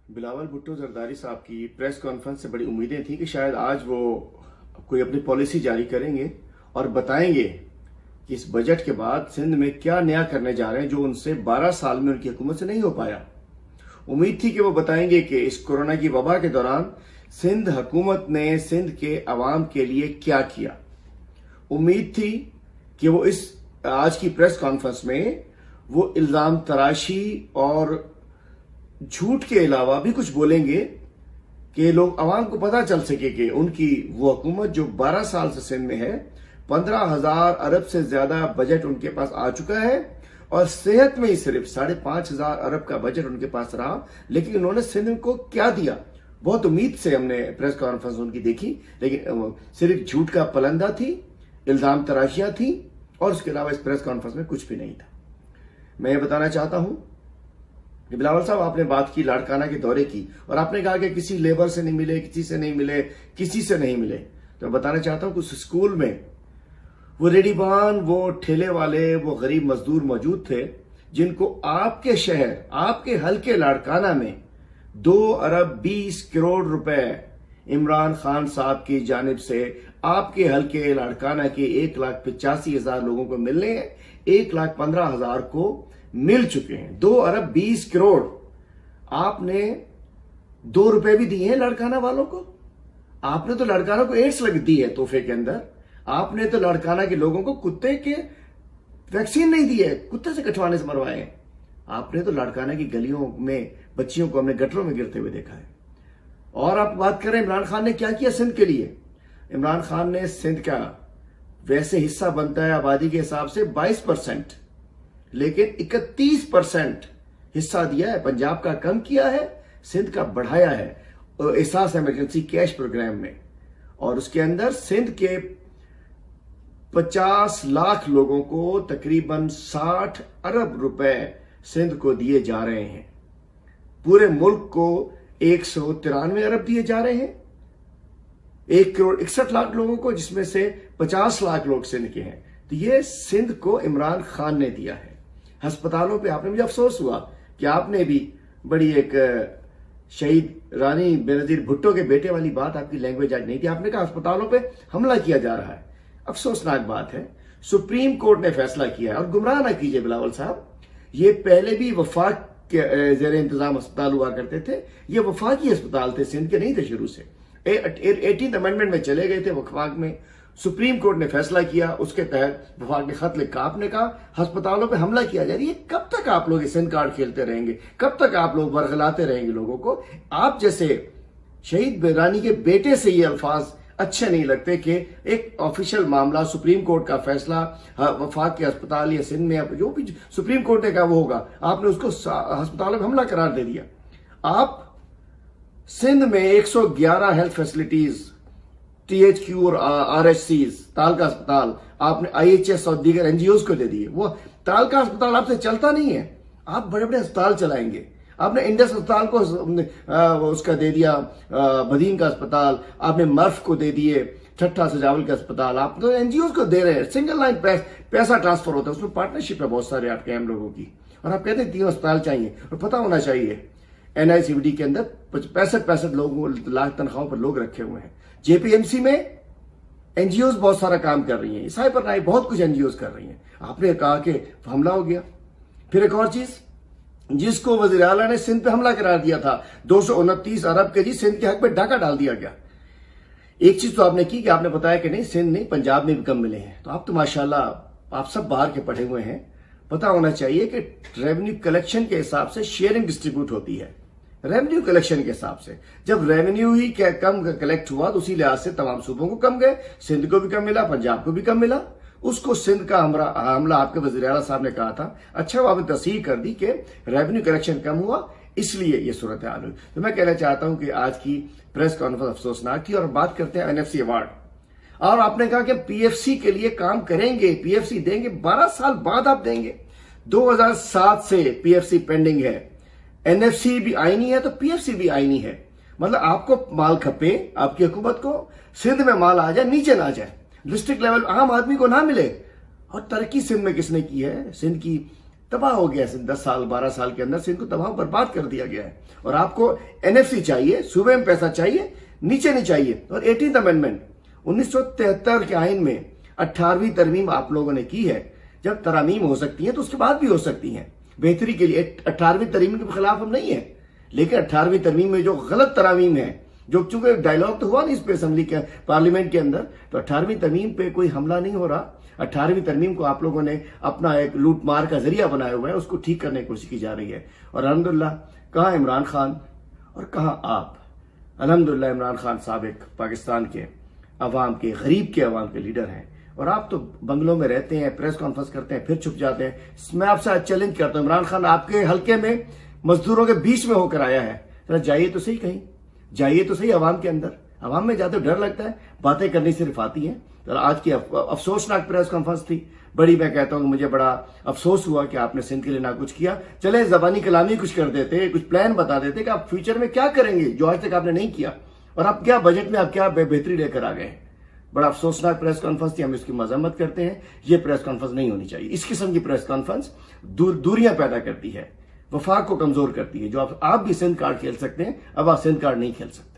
बिलावल भुट्टो जरदारी साहब की press conference से बड़ी उम्मीदें थी कि शायद आज वो कोई अपनी पॉलिसी जारी करेंगे और बताएंगे कि इस बजट के बाद सिंध में क्या नया करने जा रहे हैं जो उनसे 12 साल में उनकी हुकूमत से नहीं हो पाया। उम्मीद थी कि वो बताएंगे कि इस कोरोना की वबा के दौरान सिंध हुकूमत ने सिंध के अवाम के लिए क्या किया। उम्मीद थी कि वो इस आज की प्रेस कॉन्फ्रेंस में वो इल्जाम तराशी और झूठ के अलावा भी कुछ बोलेंगे कि लोग अवाम को पता चल सके कि उनकी वो हुकूमत जो 12 साल से सिंध में है, 15,000 अरब से ज्यादा बजट उनके पास आ चुका है और सेहत में ही सिर्फ 5,500 अरब का बजट उनके पास रहा, लेकिन उन्होंने सिंध को क्या दिया। बहुत उम्मीद से हमने प्रेस कॉन्फ्रेंस उनकी देखी, लेकिन सिर्फ झूठ का पलंदा थी, इल्जाम तराशियां थी और उसके अलावा इस प्रेस कॉन्फ्रेंस में कुछ भी नहीं था। मैं ये बताना चाहता हूं कि बिलावल साहब, आपने बात की लाड़काना के दौरे की और आपने कहा कि किसी लेबर से नहीं मिले, किसी से नहीं मिले, किसी से नहीं मिले। तो मैं बताना चाहता हूं कि उस स्कूल में वो रेडीबान, वो ठेले वाले, वो गरीब मजदूर मौजूद थे जिनको आपके शहर, आपके हल्के लाड़काना में 2 अरब 20 करोड़ रुपए इमरान खान साहब की जानिब से आपके हल्के लाड़काना के 1,85,000 लोगों को मिलने हैं, 1,15,000 को मिल चुके हैं। 2 अरब 20 करोड़ आपने 2 रुपए भी दिए हैं लाड़काना वालों को। आपने तो लाड़काना को एड्स लग दी है तोहफे के अंदर। आपने तो लाड़काना के लोगों को कुत्ते के वैक्सीन नहीं दी है, कुत्ते से कटवाने से मरवाए हैं। आपने तो लाड़काना की गलियों में बच्चियों को हमने गटरों में गिरते हुए देखा है। और आप बात करें इमरान खान ने क्या किया सिंध के लिए। इमरान खान ने सिंध का वैसे हिस्सा बनता है आबादी के हिसाब से 22%, लेकिन 31% हिस्सा दिया है। पंजाब का कम किया है, सिंध का बढ़ाया है एहसास इमरजेंसी कैश प्रोग्राम में। और उसके अंदर सिंध के 50 लाख लोगों को तकरीबन 60 अरब रुपए सिंध को दिए जा रहे हैं। पूरे मुल्क को 193 अरब दिए जा रहे हैं, 1 करोड़ 61 लाख लोगों को, जिसमें से 50 लाख लोग सिंध के हैं। तो ये सिंध को इमरान खान ने दिया है। अस्पतालों पे आपने, मुझे अफसोस हुआ कि आपने भी बड़ी एक शहीद रानी बेनजीर भुट्टो के बेटे वाली बात, आपकी लैंग्वेज आज नहीं थी। आपने कहा अस्पतालों पे हमला किया जा रहा है। अफसोसनाक बात है। सुप्रीम कोर्ट ने फैसला किया है। और गुमराह ना कीजिए बिलावल साहब, ये पहले भी वफाक के जेर इंतजाम अस्पताल हुआ करते थे। ये वफाकी अस्पताल थे, सिंध के नहीं थे शुरू से। 18th अमेंडमेंट में चले गए थे वफाक में। सुप्रीम कोर्ट ने फैसला किया, उसके तहत वफाक ने खत लिखा। आपने कहा अस्पतालों पे हमला किया जा रहा है। ये कब तक आप लोग सिंध कार्ड खेलते रहेंगे? कब तक आप लोग वर्गलाते रहेंगे लोगों को? आप जैसे शहीद रानी के बेटे से ये अल्फाज अच्छे नहीं लगते कि एक ऑफिशियल मामला, सुप्रीम कोर्ट का फैसला, वफाक के अस्पताल या सिंध में जो भी सुप्रीम कोर्ट ने कहा वो होगा, आपने उसको अस्पतालों में हमला करार दे दिया। आप सिंध में 111 हेल्थ फैसिलिटीज, THQ और RHCs, तालका अस्पताल आपने IHS और दीगर NGOs को दे दिए। वो तालका अस्पताल आपसे चलता नहीं है। आप बड़े बड़े अस्पताल चलाएंगे। आपने इंडस अस्पताल को उसका दे दिया, बदीन का अस्पताल आपने मर्फ को दे दिए, ठट्ठा सजावल का अस्पताल आप तो NGOs को दे रहे हैं। सिंगल लाइन पैसा ट्रांसफर होता है, उसमें पार्टनरशिप है बहुत सारे आपके अहम लोगों की। और आप कहते हैं 3 अस्पताल चाहिए। और पता होना चाहिए NICVD के अंदर 65 लोगों लाख तनख्वाहों पर लोग रखे हुए हैं। JPMC में NGOs बहुत सारा काम कर रही हैं, साइबर नाइट बहुत कुछ NGOs कर रही हैं। आपने कहा कि हमला हो गया। फिर एक और चीज, जिसको वजीर आला ने सिंध पे हमला करार दिया था, 229 अरब के जी सिंध के हक पे डाका डाल दिया गया। एक चीज तो आपने की कि आपने बताया कि नहीं, सिंध नहीं पंजाब में भी कम मिले हैं। तो आप तो माशाल्लाह आप सब बाहर के पढ़े हुए हैं। पता होना चाहिए कि रेवेन्यू कलेक्शन के हिसाब से शेयरिंग डिस्ट्रीब्यूट होती है। रेवेन्यू कलेक्शन के हिसाब से जब रेवेन्यू ही कम कलेक्ट हुआ तो उसी लिहाज से तमाम सूबों को कम गए, सिंध को भी कम मिला, पंजाब को भी कम मिला। उसको सिंध का हमला आपके वज़ीर आला साहब ने कहा था। अच्छा, वो आपने तस्हीह कर दी कि रेवेन्यू कलेक्शन कम हुआ, इसलिए ये सूरत हाल हुई। तो मैं कहना चाहता हूं कि आज की प्रेस कॉन्फ्रेंस अफसोसनाक थी। और बात करते हैं NFC अवार्ड। और आपने कहा कि PFC के लिए काम करेंगे, PFC देंगे, 12 साल बाद आप देंगे। 2007 से PFC पेंडिंग है। NFC भी आईनी है तो PFC भी आईनी है। मतलब आपको माल खपे, आपकी हुकूमत को सिंध में माल आ जाए, नीचे ना जाए, डिस्ट्रिक्ट लेवल आम आदमी को ना मिले। और तरक्की सिंध में किसने की है? सिंध की तबाह हो गया सिंध। 10 साल 12 साल के अंदर सिंध को तबाह बर्बाद कर दिया गया है। और आपको एनएफसी चाहिए, सूबे में पैसा चाहिए, नीचे नहीं चाहिए। और 18th अमेंडमेंट 1973 के आइन में 18वीं तरमीम आप लोगों ने की है। जब तरामीम हो सकती है तो उसके बाद भी हो सकती है बेहतरी के लिए। 18वीं तरमीम के खिलाफ हम नहीं है, लेकिन 18वीं तरमीम में जो गलत तरामीम है, जो चूंकि डायलॉग तो हुआ नहीं इस पे असेंबली के पार्लियामेंट के अंदर, तो 18वीं तरमीम पे कोई हमला नहीं हो रहा। 18वीं तरमीम को आप लोगों ने अपना एक लूट मार का जरिया बनाया हुआ है, उसको ठीक करने की कोशिश की जा रही है। और अल्हम्दुलिल्लाह कहाँ इमरान खान और कहाँ आप। अल्हम्दुलिल्लाह इमरान खान साबिक पाकिस्तान के अवाम के, गरीब के अवाम के लीडर हैं, और आप तो बंगलों में रहते हैं, प्रेस कॉन्फ्रेंस करते हैं, फिर छुप जाते हैं। मैं आपसे आज चैलेंज करता हूं, इमरान खान आपके हल्के में मजदूरों के बीच में होकर आया है, जरा जाइए तो सही, कहीं जाइए तो सही अवाम के अंदर। अवाम में जाते डर लगता है, बातें करनी सिर्फ आती हैं। तो आज की अफसोसनाक प्रेस कॉन्फ्रेंस थी बड़ी। मैं कहता हूं मुझे बड़ा अफसोस हुआ कि आपने सिंध के लिए ना कुछ किया। चले जबानी कलामी कुछ कर देते, कुछ प्लान बता देते कि आप फ्यूचर में क्या करेंगे जो आज तक आपने नहीं किया, और आप क्या बजट में आप क्या बेहतरी लेकर आ गए। बड़ा अफसोसनाक प्रेस कॉन्फ्रेंस थी, हम इसकी मजम्मत करते हैं। ये प्रेस कॉन्फ्रेंस नहीं होनी चाहिए। इस किस्म की प्रेस कॉन्फ्रेंस दूरियां पैदा करती है, वफाक को कमजोर करती है। जो आप भी सिंध कार्ड खेल सकते हैं, अब आप सिंध कार्ड नहीं खेल सकते।